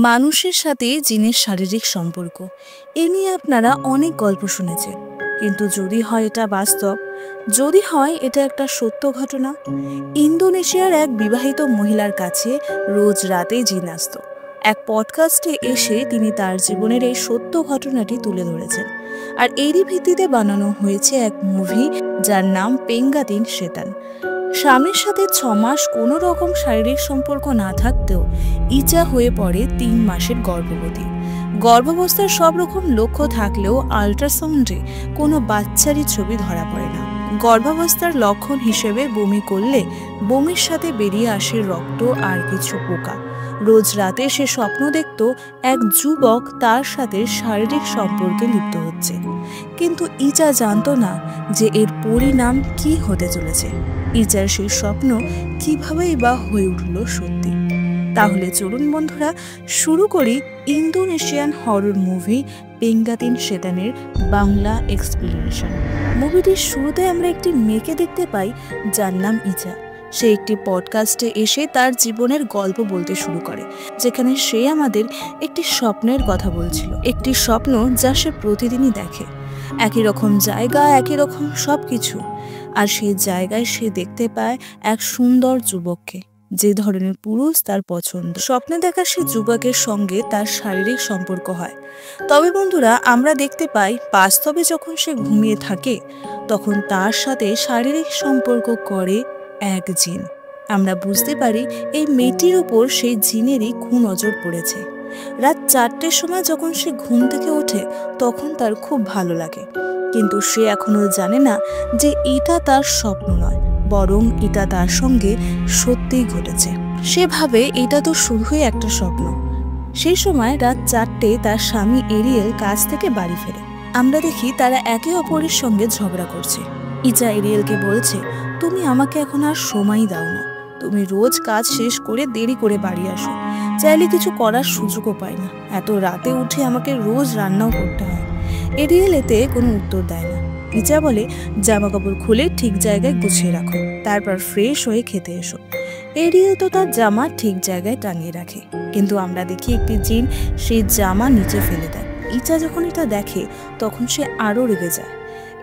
মানুষের সাথে জিনের শারীরিক সম্পর্ক এ নিয়ে আপনারা অনেক গল্প শুনেছেন, কিন্তু যদি হয় এটা বাস্তব, যদি হয় এটা একটা সত্য ঘটনা। ইন্দোনেশিয়ার এক বিবাহিত মহিলার কাছে রোজ রাতে জিন আসত। এক পডকাস্টে এসে তিনি তার জীবনের এই সত্য ঘটনাটি তুলে ধরেছেন, আর এরই ভিত্তিতে বানানো হয়েছে এক মুভি যার নাম পেঙ্গাতিন সেতান। স্বামীর সাথে 6 মাস কোনো রকম শারীরিক সম্পর্ক না থাকতেও ইচা হয়ে পড়ে 3 মাসের গর্ভবতী। গর্ভাবস্থার সব রকম লক্ষ্য থাকলেও আল্ট্রাসাউন্ডে কোনো বাচ্চারই ছবি ধরা পড়ে না। গর্ভাবস্থার লক্ষণ হিসেবে বমি করলে বমির সাথে বেরিয়ে আসে রক্ত আর কিছু পোকা। রোজ রাতে সে স্বপ্ন দেখত এক যুবক তার সাথে শারীরিক সম্পর্কে লিপ্ত হচ্ছে, কিন্তু ইচা জানত না যে এর পরিণাম কি হতে চলেছে। ইচার সেই স্বপ্ন কিভাবেই বা হয়ে উঠল সত্যি। তাহলে চলুন বন্ধুরা, শুরু করি ইন্দোনেশিয়ান হরর মুভি পেঙ্গাতিন সেতানের বাংলা এক্সপ্লেনেশন। মুভিটির শুরুতে আমরা একটি মেয়েকে দেখতে পাই যার নাম ইচা। সে একটি পডকাস্টে এসে তার জীবনের গল্প বলতে শুরু করে, যেখানে সে আমাদের একটি স্বপ্নের কথা বলছিল। একটি স্বপ্ন যা সে প্রতিদিনই দেখে, একই রকম জায়গা, একই রকম সব কিছু। আর সেই জায়গায় সে দেখতে পায় এক সুন্দর যুবককে, যে ধরনের পুরুষ তার পছন্দ। স্বপ্নে দেখা সে যুবকের সঙ্গে তার শারীরিক সম্পর্ক হয়। তবে বন্ধুরা, আমরা দেখতে পাই বাস্তবে যখন সে ঘুমিয়ে থাকে তখন তার সাথে শারীরিক সম্পর্ক করে এক জিন। আমরা বুঝতে পারি এই মেয়েটির উপর সেই জিনেরই কুনজর পড়েছে। রাত 4টের সময় যখন সে ঘুম থেকে ওঠে তখন তার খুব ভালো লাগে, কিন্তু সে এখনো জানে না যে এটা তার স্বপ্ন নয়, বরং এটা তার সঙ্গে সত্যিই ঘটেছে। সে ভাবে এটা তো শুধুই একটা স্বপ্ন। সেই সময় রাত 4টে তার স্বামী এরিয়েল কাজ থেকে বাড়ি ফেরে। আমরা দেখি তারা একে অপরের সঙ্গে ঝগড়া করছে। ইচা এরিয়েলকে বলছে, তুমি আমাকে এখন আর সময় দাও না, তুমি রোজ কাজ শেষ করে দেরি করে বাড়ি আসো, চাইলে কিছু করার সুযোগও পাই না, এত রাতে উঠে আমাকে রোজ রান্নাও করতে হয়। এরিয়েল এতে কোনো উত্তর দেয় না। ইচা বলে, জামা কাপড় খুলে ঠিক জায়গায় গুছিয়ে রাখো, তারপর ফ্রেশ হয়ে খেতে এসো। এরিয়েল তো তার জামা ঠিক জায়গায় টাঙিয়ে রাখে, কিন্তু আমরা দেখি একটি জিন সেই জামা নিচে ফেলে দেয়। ইচা যখন এটা দেখে তখন সে আরও রেগে যায়।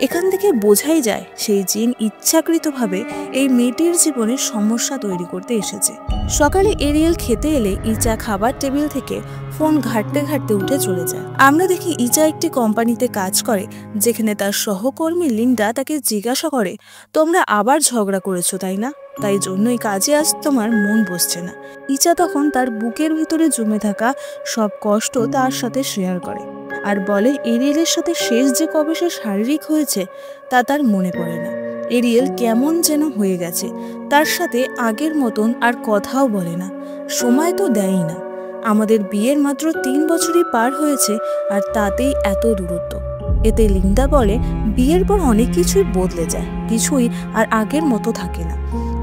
এখান থেকে বোঝাই যায় সেই জিন ইচ্ছাকৃতভাবে এই মেয়েটির জীবনে সমস্যা তৈরি করতে এসেছে। সকালে এরিয়েল খেতে এলে ইচা খাবার টেবিল থেকে ফোন ঘাঁটতে ঘাঁটতে উঠে চলে যায়। আমরা দেখি ইচা একটি কোম্পানিতে কাজ করে, যেখানে তার সহকর্মী লিন্ডা তাকে জিজ্ঞাসা করে, তোমরা আবার ঝগড়া করেছো তাই না? তাই জন্যই কাজে আজ তোমার মন বসছে না। ইচা তখন তার বুকের ভিতরে জমে থাকা সব কষ্ট তার সাথে শেয়ার করে, আর বলে এরিয়েলের সাথে শেষ যে কবে সে শারীরিক হয়েছে তা তার মনে পড়ে না। এরিয়েল কেমন যেন হয়ে গেছে, তার সাথে আগের মতন আর কথাও বলে না, সময় তো দেয়ই না। আমাদের বিয়ের মাত্র 3 বছরই পার হয়েছে, আর তাতেই এত দূরত্ব। এতে লিন্ডা বলে, বিয়ের পর অনেক কিছুই বদলে যায়, কিছুই আর আগের মতো থাকে না।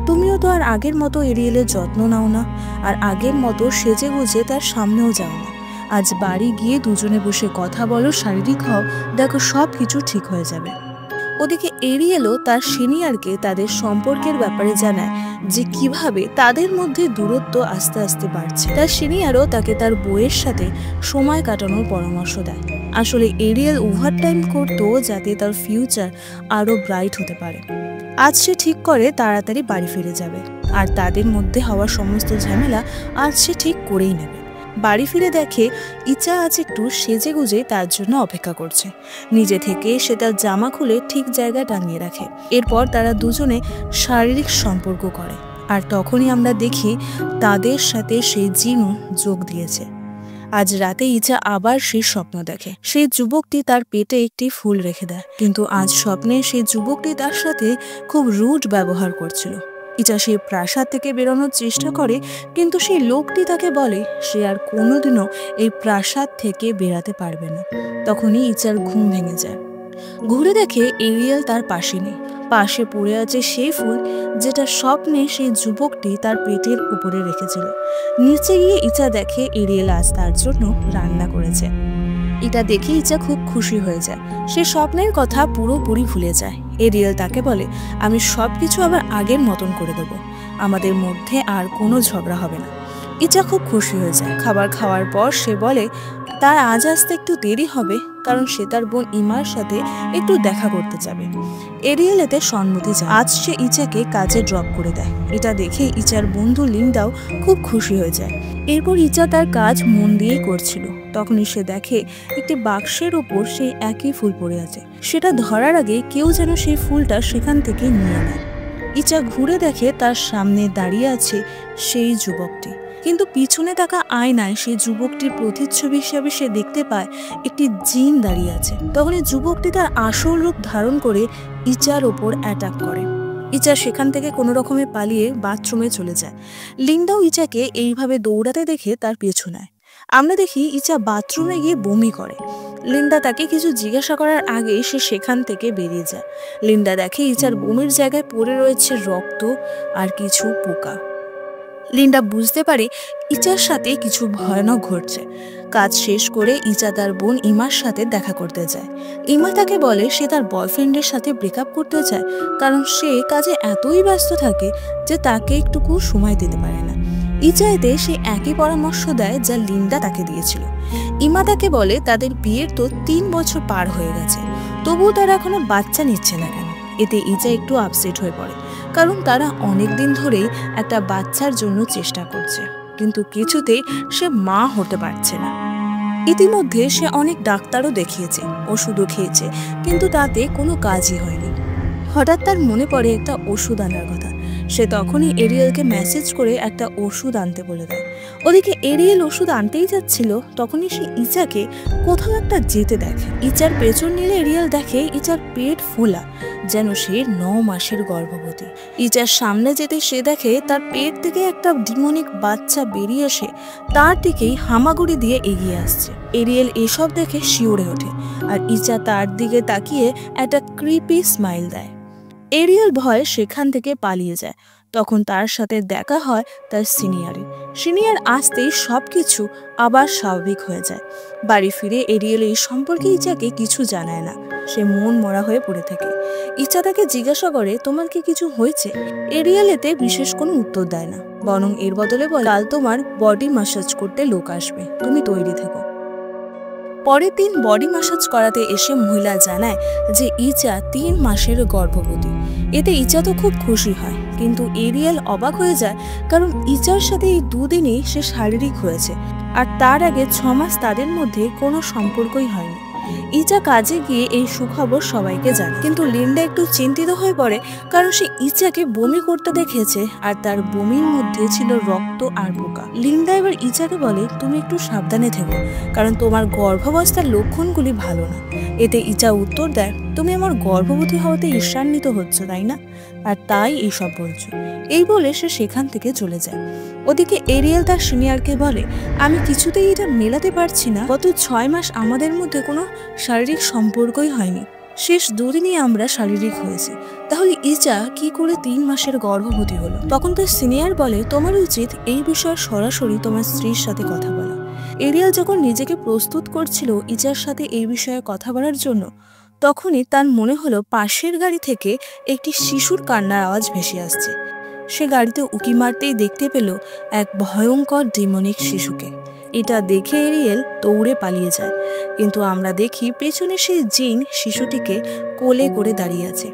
তুমিও তো আর আগের মতো এরিয়েলের যত্ন নাও না, আর আগের মতো সেজে গুজে তার সামনেও যাও না। আজ বাড়ি গিয়ে দুজনে বসে কথা বলো, শারীরিক হও, দেখো সব কিছু ঠিক হয়ে যাবে। ওদিকে এরিয়েলও তার সিনিয়রকে তাদের সম্পর্কের ব্যাপারে জানায় যে কিভাবে তাদের মধ্যে দূরত্ব আস্তে আস্তে বাড়ছে। তার সিনিয়রও তাকে তার বউয়ের সাথে সময় কাটানোর পরামর্শ দেয়। আসলে এরিয়েল ওভারটাইম করতো যাতে তার ফিউচার আরও ব্রাইট হতে পারে। আজ সে ঠিক করে তাড়াতাড়ি বাড়ি ফিরে যাবে, আর তাদের মধ্যে হওয়া সমস্ত ঝামেলা আজ সে ঠিক করেই নেবে। বাড়ি ফিরে দেখে ইচা আজ একটু সেজে গুজে তার জন্য অপেক্ষা করছে। নিজে থেকে সে তার জামা খুলে ঠিক জায়গায় টাঙিয়ে রাখে। এরপর তারা দুজনে শারীরিক সম্পর্ক করে, আর তখনই আমরা দেখি তাদের সাথে সেই জিনও যোগ দিয়েছে। আজ রাতে ইচা আবার সেই স্বপ্ন দেখে, সেই যুবকটি তার পেটে একটি ফুল রেখে দেয়, কিন্তু আজ স্বপ্নে সেই যুবকটি তার সাথে খুব রুড ব্যবহার করছিল। ইচা সেই প্রাসাদ থেকে বেরোনোর চেষ্টা করে, কিন্তু সেই লোকটি তাকে বলে সে আর কোনোদিনও এই প্রাসাদ থেকে বেরাতে পারবে না। তখনই ইচার ঘুম ভেঙে যায়। ঘুরে দেখে এরিয়েল তার পাশে নেই, পাশে পড়ে আছে সেই ফুল যেটা স্বপ্নে সেই যুবকটি তার পেটের উপরে রেখেছিল। নিচে গিয়ে ইচা দেখে এরিয়েল আজ তার জন্য রান্না করেছে। এটা দেখে ইচা খুব খুশি হয়ে যায়। সে স্বপ্নের কথা পুরোপুরি ভুলে যায়। এরিয়েল তাকে বলে, আমি সব কিছু আবার আগের মতন করে দেবো, আমাদের মধ্যে আর কোনো ঝগড়া হবে না। ইচা খুব খুশি হয়ে যায়। খাবার খাওয়ার পর সে বলে তার আজ আসতে একটু দেরি হবে, কারণ সে তার বোন ইমার সাথে একটু দেখা করতে যাবে। এরিয়েল এতে সম্মতি যায়। আজ সে ইচাকে কাজে ড্রপ করে দেয়। এটা দেখে ইচার বন্ধু লিন্ডাও খুব খুশি হয়ে যায়। এরপর ইচা তার কাজ মন দিয়েই করছিল। তখনই সে দেখে একটি বাক্সের ওপর সেই একই ফুল পড়ে আছে। সেটা ধরার আগে কেউ যেন সেই ফুলটা সেখান থেকে নিয়ে নেয়। ইচা ঘুরে দেখে তার সামনে দাঁড়িয়ে আছে সেই যুবকটি, কিন্তু পিছনে থাকা আয়নায় সেই যুবকটির প্রতিচ্ছবি হিসাবে সে দেখতে পায় একটি জিন দাঁড়িয়ে আছে। তখন এই যুবকটি তার আসল রূপ ধারণ করে ইচার ওপর অ্যাটাক করে। ইচা সেখান থেকে কোনো রকমে পালিয়ে বাথরুমে চলে যায়। লিন্ডাও ইচাকে এইভাবে দৌড়াতে দেখে তার পিছু নেয়। আমরা দেখি ইচা বাথরুমে গিয়ে বমি করে। লিন্ডা তাকে কিছু জিজ্ঞাসা করার আগেই সে সেখান থেকে বেরিয়ে যায়। লিন্ডা দেখে ইচার বমির জায়গায় পড়ে রয়েছে রক্ত আর কিছু পোকা। লিন্ডা বুঝতে পারে ইচার সাথে কিছু ভয়ানক ঘটছে। কাজ শেষ করে ইচা তার বোন ইমার সাথে দেখা করতে যায়। ইমা তাকে বলে সে তার বয়ফ্রেন্ডের সাথে ব্রেকআপ করতে চায়, কারণ সে কাজে এতই ব্যস্ত থাকে যে তাকে একটুকু সময় দিতে পারে না। ইচা এতে সে একই পরামর্শ দেয় যা লিন্ডা তাকে দিয়েছিল। ইমা তাকে বলে তাদের বিয়ের তো 3 বছর পার হয়ে গেছে, তবুও তারা এখনো বাচ্চা নিচ্ছে না কেন। এতে ইচা একটু আপসেট হয়ে পড়ে, কারণ তারা অনেক দিন ধরেই একটা বাচ্চার জন্য চেষ্টা করছে, কিন্তু কিছুতেই সে মা হতে পারছে না। ইতিমধ্যে সে অনেক ডাক্তারও দেখিয়েছে, ওষুধও খেয়েছে, কিন্তু তাতে কোনো কাজই হয়নি। হঠাৎ তার মনে পড়ে একটা ওষুধ আনার কথা। সে তখনই এরিয়েলকে মেসেজ করে একটা ওষুধ আনতে বলে দেয়। ওদিকে এরিয়েল ওষুধ আনতেই যাচ্ছিল, তখনই সে ইচাকে কোথাও একটা যেতে দেখে। ইচার পেছন নিলে এরিয়েল দেখে ইচার পেট ফোলা, যেন সে 9 মাসের গর্ভবতী। ইচার সামনে যেতে সে দেখে তার পেট থেকে একটা ডিমনিক বাচ্চা বেরিয়ে এসে তার দিকেই হামাগুড়ি দিয়ে এগিয়ে আসছে। এরিয়েল এসব দেখে শিউরে ওঠে, আর ইচা তার দিকে তাকিয়ে একটা ক্রিপি স্মাইল দেয়। এরিয়েল ভয়ে সেখান থেকে পালিয়ে যায়। তখন তার সাথে দেখা হয় তার সিনিয়র আসতেই সবকিছু আবার স্বাভাবিক হয়ে যায়। বাড়ি ফিরে এরিয়েল এই সম্পর্কে ইচাকে কিছু জানায় না। সে মন মরা হয়ে পড়ে থাকে। ইচা তাকে জিজ্ঞাসা করে তোমার কি কিছু হয়েছে? এরিয়েল এতে বিশেষ কোনো উত্তর দেয় না, বরং এর বদলে বলে কাল তোমার বডি ম্যাসাজ করতে লোক আসবে, তুমি তৈরি থেকো। পরের দিন বডি ম্যাসাজ করাতে এসে মহিলা জানায় যে ইচা 3 মাসের গর্ভবতী। এতে ইচা তো খুব খুশি হয়, কিন্তু এরিয়েল অবাক হয়ে যায়, কারণ ইচার সাথে এই 2 দিনেই সে শারীরিক হয়েছে, আর তার আগে 6 মাস তাদের মধ্যে কোনো সম্পর্কই হয়নি। ইচা কাজে গিয়ে এই সুখবর সবাইকে জানায়, কিন্তু লিন্ডা একটু চিন্তিত হয়ে পড়ে, কারণ সে ইচাকে বমি করতে দেখেছে, আর তার বমির মধ্যে ছিল রক্ত আর পোকা। লিন্ডা এবার ইচাকে বলে তুমি একটু সাবধানে থেকো, কারণ তোমার গর্ভাবস্থার লক্ষণগুলি ভালো না। এতে ইচা উত্তর দেয় তুমি আমার গর্ভবতী হওয়াতে ঈর্ষান্বিত হচ্ছ তাই না, আর তাই এইসব বলছো। এই বলে সে সেখান থেকে চলে যায়। ওদিকে এরিয়েল তার সিনিয়রকে বলে আমি কিছুতেই এটা মেলাতে পারছি না, গত 6 মাস আমাদের মধ্যে কোনো শারীরিক সম্পর্কই হয়নি, শেষ 2 দিনই আমরা শারীরিক হয়েছি, তাহলে ইচা কি করে 3 মাসের গর্ভবতী হলো? তখন তার সিনিয়র বলে তোমার উচিত এই বিষয়ে সরাসরি তোমার স্ত্রীর সাথে কথা বলা। এরিয়েল যখন নিজেকে প্রস্তুত করছিল ইচার সাথে এই বিষয়ে কথা বলার জন্য, তখনই তার মনে হলো পাশের গাড়ি থেকে একটি শিশুর কান্নার আওয়াজ ভেসে আসছে। সে গাড়িতে উকি মারতেই দেখতে পেল এক ভয়ঙ্কর ডিমনিক শিশুকে। এটা দেখে এরিয়েল দৌড়ে পালিয়ে যায়, কিন্তু আমরা দেখি পেছনে সেই জিন শিশুটিকে কোলে করে দাঁড়িয়ে আছে।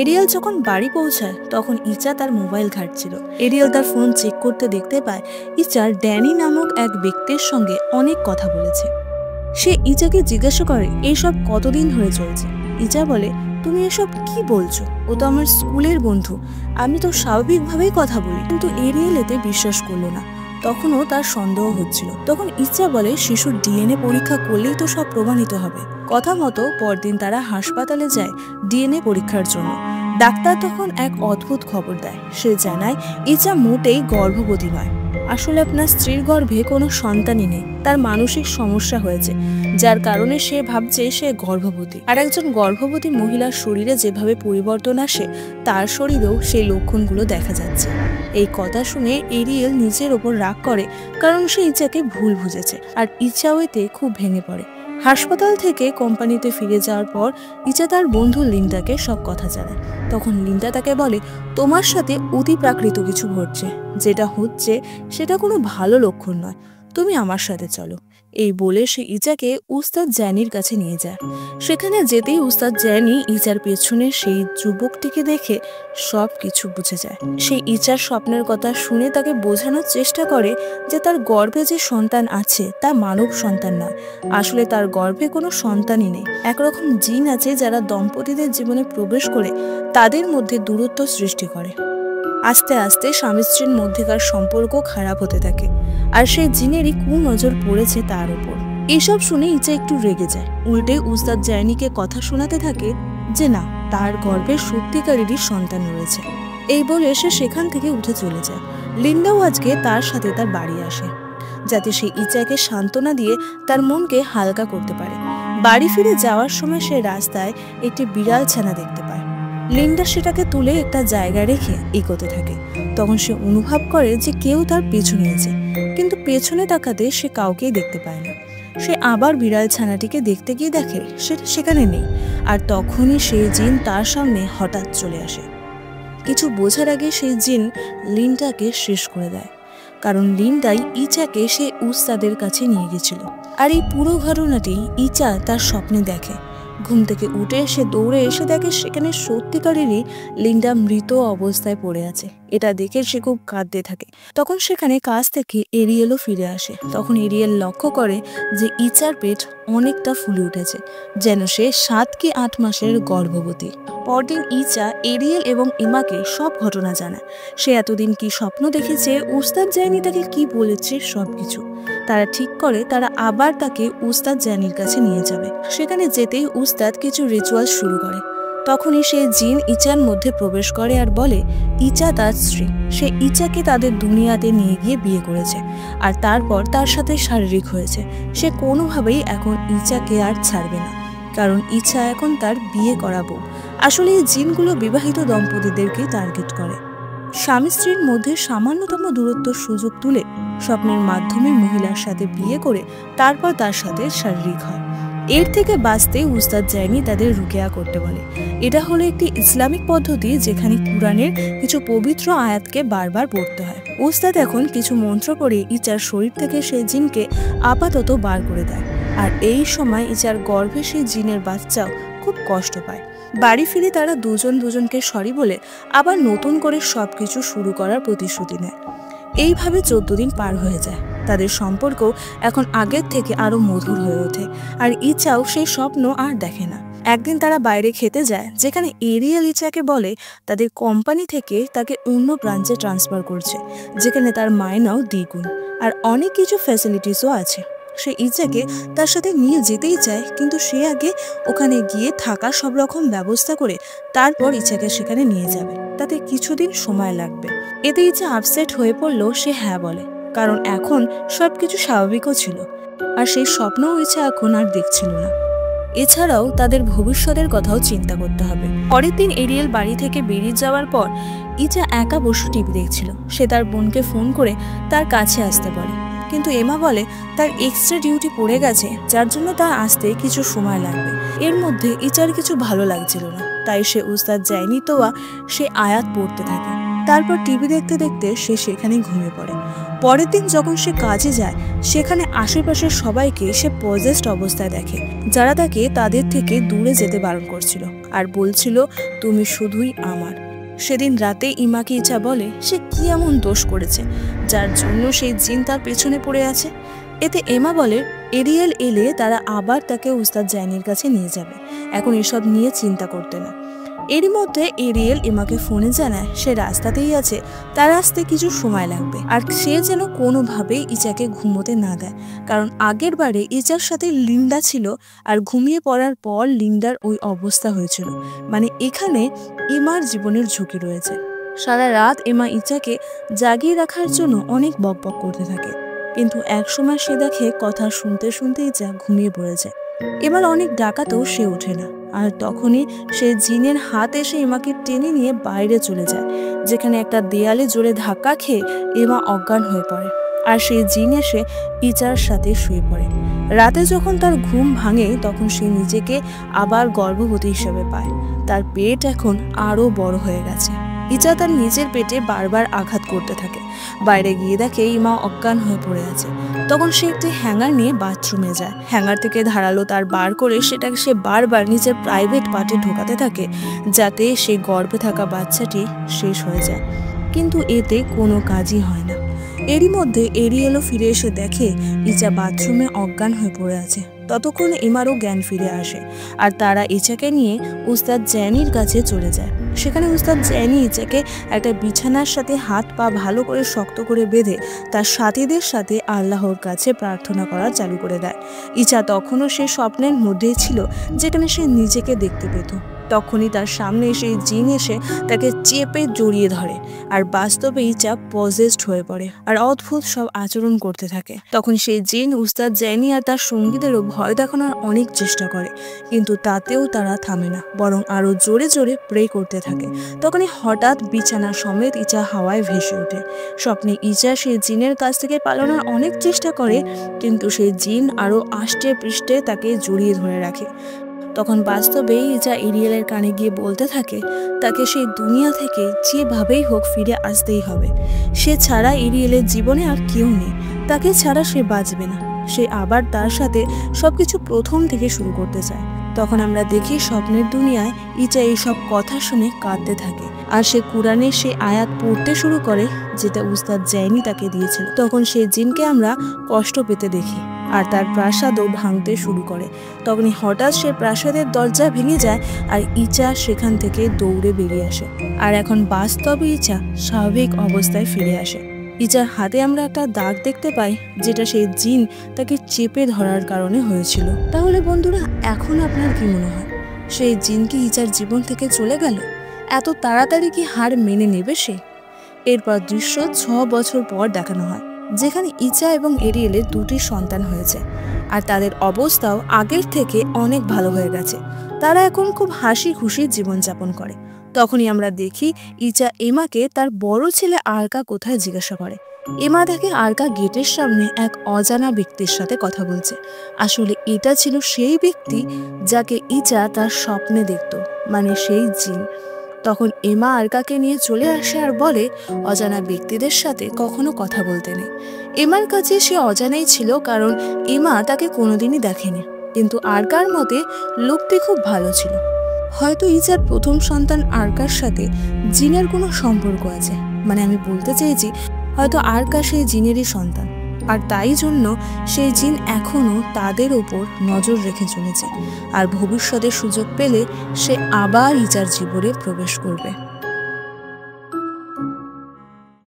এরিয়েল যখন বাড়ি পৌঁছায় তখন ইচা তার মোবাইল ঘাঁটছিল। এরিয়েল তার ফোন চেক করতে দেখতে পায় ইচার ড্যানি নামক এক ব্যক্তির সঙ্গে অনেক কথা বলেছে। সে ইচাকে জিজ্ঞাসা করে এইসব কতদিন ধরে চলছে। ইচা বলে তুমি এসব কি বলছো, ও তো আমার স্কুলের বন্ধু, আমি তো স্বাভাবিকভাবেই কথা বলি। কিন্তু এরিয়েল এতে বিশ্বাস করলো না, তখনও তার সন্দেহ হচ্ছিল। তখন ইচ্ছা বলে শিশুর ডিএনএ পরীক্ষা করলেই তো সব প্রমাণিত হবে। কথা মতো পরদিন তারা হাসপাতালে যায় ডিএনএ পরীক্ষার জন্য। ডাক্তার তখন এক অদ্ভুত খবর দেয়, সে জানায় ইচা মোটেই গর্ভবতী নয়। আসলে আপনার স্ত্রীর গর্ভে কোনো সন্তানই নেই, তার মানসিক সমস্যা হয়েছে, যার কারণে সে ভাবছে সে গর্ভবতী। আর একজন গর্ভবতী মহিলার শরীরে যেভাবে পরিবর্তন আসে তার শরীরেও সেই লক্ষণগুলো দেখা যাচ্ছে। এই কথা শুনে এরিয়েল নিজের ওপর রাগ করে, কারণ সে ইচাকে ভুল বুঝেছে, আর ইচাও এতে খুব ভেঙে পড়ে। হাসপাতাল থেকে কোম্পানিতে ফিরে যাওয়ার পর ইচা তার বন্ধু লিন্ডাকে সব কথা জানায়। তখন লিন্ডা তাকে বলে, তোমার সাথে অতি প্রাকৃত কিছু ঘটছে, যেটা হচ্ছে সেটা কোনো ভালো লক্ষণ নয়, তুমি আমার সাথে চলো। এই বলে সে ইচাকে উস্তাদ জ্যানির কাছে নিয়ে যায়। সেখানে যেতেই উস্তাদ জ্যানি ইচার পেছনে সেই যুবকটিকে দেখে সব কিছু বুঝে যায়। সে ইচার স্বপ্নের কথা শুনে তাকে বোঝানোর চেষ্টা করে যে তার গর্ভে যে সন্তান আছে তা মানব সন্তান নয়, আসলে তার গর্ভে কোনো সন্তানই নেই। একরকম জিন আছে যারা দম্পতিদের জীবনে প্রবেশ করে তাদের মধ্যে দূরত্ব সৃষ্টি করে। আস্তে আস্তে স্বামী স্ত্রীর মধ্যেকার সম্পর্ক খারাপ হতে থাকে, আর সেই জিনেরই কুনজর পড়েছে তার উপর। এইসব শুনে ইচা একটু রেগে যায়। উল্টে উস্তাদ জ্যানিকে কথা শোনাতে থাকে যে না, তার গর্ভে সত্যিকারেরই সন্তান রয়েছে। এই বলে সে সেখান থেকে উঠে চলে যায়। লিন্ডাও আজকে তার সাথে তার বাড়ি আসে, যাতে সে ইচাকে সান্ত্বনা দিয়ে তার মনকে হালকা করতে পারে। বাড়ি ফিরে যাওয়ার সময় সে রাস্তায় একটি বিড়াল ছানা দেখতে পায়। লিন্ডা সেটাকে তুলে একটা জায়গায় রেখে এগোতে থাকে। তখন সে অনুভব করে যে কেউ তার পিছু নিয়েছে, কিন্তু পেছনে তাকাতে সে কাউকেই দেখতে পায় না। সে আবার বিড়াল ছানাটিকে দেখতে গিয়ে দেখে সেটা সেখানে নেই, আর তখনই সেই জিন তার সামনে হঠাৎ চলে আসে। কিছু বোঝার আগে সেই জিন লিন্ডাকে শেষ করে দেয়, কারণ লিন্ডাই ইচাকে সে উস্তাদের কাছে নিয়ে গেছিল। আর এই পুরো ঘটনাটি ইচা তার স্বপ্নে দেখে। ঘুম থেকে উঠে সে দৌড়ে এসে দেখে সেখানে সত্যিকারেরই লিন্ডা মৃত অবস্থায় পড়ে আছে। এটা দেখে সে খুব কাঁদতে থাকে। তখন সেখানে কাছ থেকে এরিয়েলও ফিরে আসে। তখন এরিয়েল লক্ষ্য করে যে ইচার পেট অনেকটা ফুলে উঠেছে, যেন সে 7 কি 8 মাসের গর্ভবতী। পরদিন ইচা এরিয়েল এবং এমাকে সব ঘটনা জানায়। সে এতদিন কি স্বপ্ন দেখেছে, উস্তাদ জ্যানি তাকে কি বলেছে, সবকিছু। তারা ঠিক করে তারা আবার তাকে উস্তাদ জ্যানির কাছে নিয়ে যাবে। সেখানে যেতেই উস্তাদ কিছু রিচুয়াল শুরু করে। তখনই সে জিন ইচার মধ্যে প্রবেশ করে আর বলে ইচা তার স্ত্রী। সে ইচাকে তাদের দুনিয়াতে নিয়ে গিয়ে বিয়ে করেছে, আর তারপর তার সাথে শারীরিক হয়েছে। সে কোনোভাবেই এখন ইচাকে আর ছাড়বে না, কারণ ইচ্ছা এখন তার বিয়ে করাবো। আসলে এই জিনগুলো বিবাহিত দম্পতিদেরকে টার্গেট করে। স্বামী স্ত্রীর মধ্যে সামান্যতম দূরত্ব সুযোগ তুলে স্বপ্নের মাধ্যমে মহিলার সাথে বিয়ে করে তারপর তার সাথে শারীরিক হয়। এর থেকে বাঁচতে উস্তাদ জ্যানি তাদের রুকিয়া করতে বলে। এটা হলো একটি ইসলামিক পদ্ধতি যেখানে কুরআনের কিছু পবিত্র আয়াতকে বারবার পড়তে হয়। উস্তাদ এখন কিছু মন্ত্র করে ইচার শরীর থেকে সেই জিনকে আপাতত বার করে দেয়, আর এই সময় ইচার গর্ভে সেই জিনের বাচ্চাও খুব কষ্ট পায়। বাড়ি ফিরে তারা দুজন দুজনকে সরি বলে আবার নতুন করে সবকিছু শুরু করার প্রতিশ্রুতি নেয়। এইভাবে 14 দিন পার হয়ে যায়। তাদের সম্পর্ক এখন আগের থেকে আরো মধুর হয়ে ওঠে, আর ইচাও সেই স্বপ্ন আর দেখে না। একদিন তারা বাইরে খেতে যায়, যেখানে এরিয়েল ইচাকে বলে তাদের কোম্পানি থেকে তাকে অন্য ব্রাঞ্চে ট্রান্সফার করছে, যেখানে তার মাইনাও দ্বিগুণ আর অনেক কিছু ফ্যাসিলিটিসও আছে। সে ইচাকে তার সাথে নিয়ে যেতেই চায়, কিন্তু সে আগে ওখানে গিয়ে থাকা সব রকম ব্যবস্থা করে তারপর ইচাকে সেখানে নিয়ে যাবে, তাতে কিছুদিন সময় লাগবে। এতে ইচা আপসেট হয়ে পড়লেও সে হ্যাঁ বলে, কারণ এখন সবকিছু স্বাভাবিকও ছিল, আর সেই স্বপ্নও ইচা এখন আর দেখছিল না। এছাড়াও তাদের ভবিষ্যতের কথাও চিন্তা করতে হবে। পরের দিন এরিয়েল বাড়ি থেকে বেরিয়ে যাওয়ার পর ইচা একা বসে টিভি দেখছিল। সে তার বোনকে ফোন করে তার কাছে আসতে বলে, কিন্তু এমা বলে তার এক্সট্রা ডিউটি পড়ে গেছে, যার জন্য তার আসতে কিছু সময় লাগবে। এর মধ্যে ইচার কিছু ভালো লাগছিল না, তাই সে উস্তাদ জ্যানি তোয়া সে আয়াত পড়তে থাকে। তারপর টিভি দেখতে দেখতে সে সেখানেই ঘুমিয়ে পড়ে। পরের দিন যখন সে কাজে যায়, সেখানে আশেপাশের সবাইকে সে পজেসড অবস্থায় দেখে, যারা তাকে তাদের থেকে দূরে যেতে বারণ করছিল আর বলছিল তুমি শুধুই আমার। সেদিন রাতে ইমাকে ইচা বলে সে কি এমন দোষ করেছে যার জন্য সেই জিন তার পেছনে পড়ে আছে। এতে এমা বলে এরিয়েল এলে তারা আবার তাকে উস্তাদ জ্যানির কাছে নিয়ে যাবে, এখন এসব নিয়ে চিন্তা করতে না। এরই মধ্যে এরিয়েল এমাকে ফোনে জানায় সে রাস্তাতেই আছে, তার আসতে কিছু সময় লাগবে, আর সে যেন কোনোভাবেই ইচাকে ঘুমোতে না দেয়, কারণ আগের বারে ইচার সাথে লিন্ডা ছিল আর ঘুমিয়ে পড়ার পর লিন্ডার ওই অবস্থা হয়েছিল। মানে এখানে এমার জীবনের ঝুঁকি রয়েছে। সারা রাত এমা ইচাকে জাগিয়ে রাখার জন্য অনেক বকবক করতে থাকে, কিন্তু একসময় সে দেখে কথা শুনতে শুনতে ইচা ঘুমিয়ে পড়েছে। এবার অনেক ডাকাতেও সে ওঠে না, আর তখনই সে জিনের হাত এসে এমাকে টেনে নিয়ে বাইরে চলে যায়, যেখানে একটা দেয়ালে জোরে ধাক্কা খেয়ে এমা অজ্ঞান হয়ে পড়ে। আর সেই জিন এসে ইচার সাথে শুয়ে পড়ে। রাতে যখন তার ঘুম ভাঙে তখন সে নিজেকে আবার গর্ভবতী হিসেবে পায়। তার পেট এখন আরও বড় হয়ে গেছে। ইচা তার নিজের পেটে বারবার আঘাত করতে থাকে। বাইরে গিয়ে দেখে ইমা অজ্ঞান হয়ে পড়ে আছে। তখন সে একটি হ্যাঙ্গার নিয়ে বাথরুমে যায়। হ্যাঙ্গার থেকে ধারালো তার বার করে সেটাকে সে বারবার নিজের প্রাইভেট পার্টে ঢোকাতে থাকে, যাতে সেই গর্ভে থাকা বাচ্চাটি শেষ হয়ে যায়। কিন্তু এতে কোনো কাজই হয় না। এরই মধ্যে এরিয়েলও ফিরে এসে দেখে ইচা বাথরুমে অজ্ঞান হয়ে পড়ে আছে। ততক্ষণে ইমারও জ্ঞান ফিরে আসে আর তারা ইচাকে নিয়ে উস্তাদ জ্যানির কাছে চলে যায়। সেখানে উস্তাদ জ্যানি ইচাকে একটা বিছানার সাথে হাত পা ভালো করে শক্ত করে বেঁধে তার সাথীদের সাথে আল্লাহর কাছে প্রার্থনা করা চালু করে দেয়। ইচা তখনও সে স্বপ্নের মধ্যেই ছিল, যেখানে সে নিজেকে দেখতে পেত। তখনই তার সামনে সেই জিন এসে তাকে চেপে জড়িয়ে ধরে আর বাস্তবে ইচা পজেসড হয়ে পড়ে আর অদ্ভুত সব আচরণ করতে থাকে। তখন সেই জিন উস্তাদ জ্যানি আর তার সঙ্গীদেরও ভয় দেখানোর অনেক চেষ্টা করে, কিন্তু তাতেও তারা থামে না, বরং আরো জোরে জোরে প্রে করতে থাকে। তখনই হঠাৎ বিছানা সমেত ইচা হাওয়ায় ভেসে ওঠে। স্বপ্নে ইচা সেই জিনের কাছ থেকে পালানোর অনেক চেষ্টা করে, কিন্তু সেই জিন আরো আষ্টে পৃষ্ঠে তাকে জড়িয়ে ধরে রাখে। তখন বাস্তবেই ইচা এরিয়েলের কানে গিয়ে বলতে থাকে তাকে সেই দুনিয়া থেকে যেভাবেই হোক ফিরে আসতেই হবে। সে ছাড়া এরিয়েলের জীবনে আর কেউ নেই, তাকে ছাড়া সে বাঁচবে না। সে আবার তার সাথে সবকিছু প্রথম থেকে শুরু করতে চায়। তখন আমরা দেখি স্বপ্নের দুনিয়ায় ইচা এইসব কথা শুনে কাঁদতে থাকে আর সে কোরআনের সেই আয়াত পড়তে শুরু করে যেটা উস্তাদ জ্যানি তাকে দিয়েছিল। তখন সেই জিনকে আমরা কষ্ট পেতে দেখি আর তার প্রাসাদও ভাঙতে শুরু করে। তখনই হঠাৎ সে প্রাসাদের দরজা ভেঙে যায় আর ইচা সেখান থেকে দৌড়ে বেরিয়ে আসে। আর এখন বাস্তবে ইচা স্বাভাবিক অবস্থায় ফিরে আসে। ইচার হাতে আমরা একটা দাগ দেখতে পাই, যেটা সেই জিন তাকে চেপে ধরার কারণে হয়েছিল। তাহলে বন্ধুরা, এখন আপনার কি মনে হয়, সেই জিন কি ইচার জীবন থেকে চলে গেল? এত তাড়াতাড়ি কি হার মেনে নেবে সে? এরপর দৃশ্য 6 বছর পর দেখানো হয়, যেখানে ইচা এবং এরিয়েলের 2টি সন্তান হয়েছে আর তাদের অবস্থাও আগের থেকে অনেক ভালো হয়ে গেছে। তারা এখন খুব হাসি খুশি জীবনযাপন করে। তখনই আমরা দেখি ইচা এমাকে তার বড় ছেলে আরকা কোথায় জিজ্ঞাসা করে। এমা দেখে আরকা গেটের সামনে এক অজানা ব্যক্তির সাথে কথা বলছে। আসলে এটা ছিল সেই ব্যক্তি যাকে ইচা তার স্বপ্নে দেখত, মানে সেই জিন। তখন এমা আরকাকে নিয়ে চলে আসে আর বলে অজানা ব্যক্তিদের সাথে কখনো কথা বলতে নেই। এমার কাছে সে অজানাই ছিল, কারণ এমা তাকে কোনোদিনই দেখেনি। কিন্তু আরকার মতে লোকটি খুব ভালো ছিল। হয়তো ইচার প্রথম সন্তান আরকার সাথে জিনের কোনো সম্পর্ক আছে, মানে আমি বলতে চেয়েছি হয়তো আরকা সেই জিনেরই সন্তান, আর তাই জন্য সেই জিন এখনো তাদের ওপর নজর রেখে চলেছে। আর ভবিষ্যতে সুযোগ পেলে সে আবার ইচার জীবনে প্রবেশ করবে।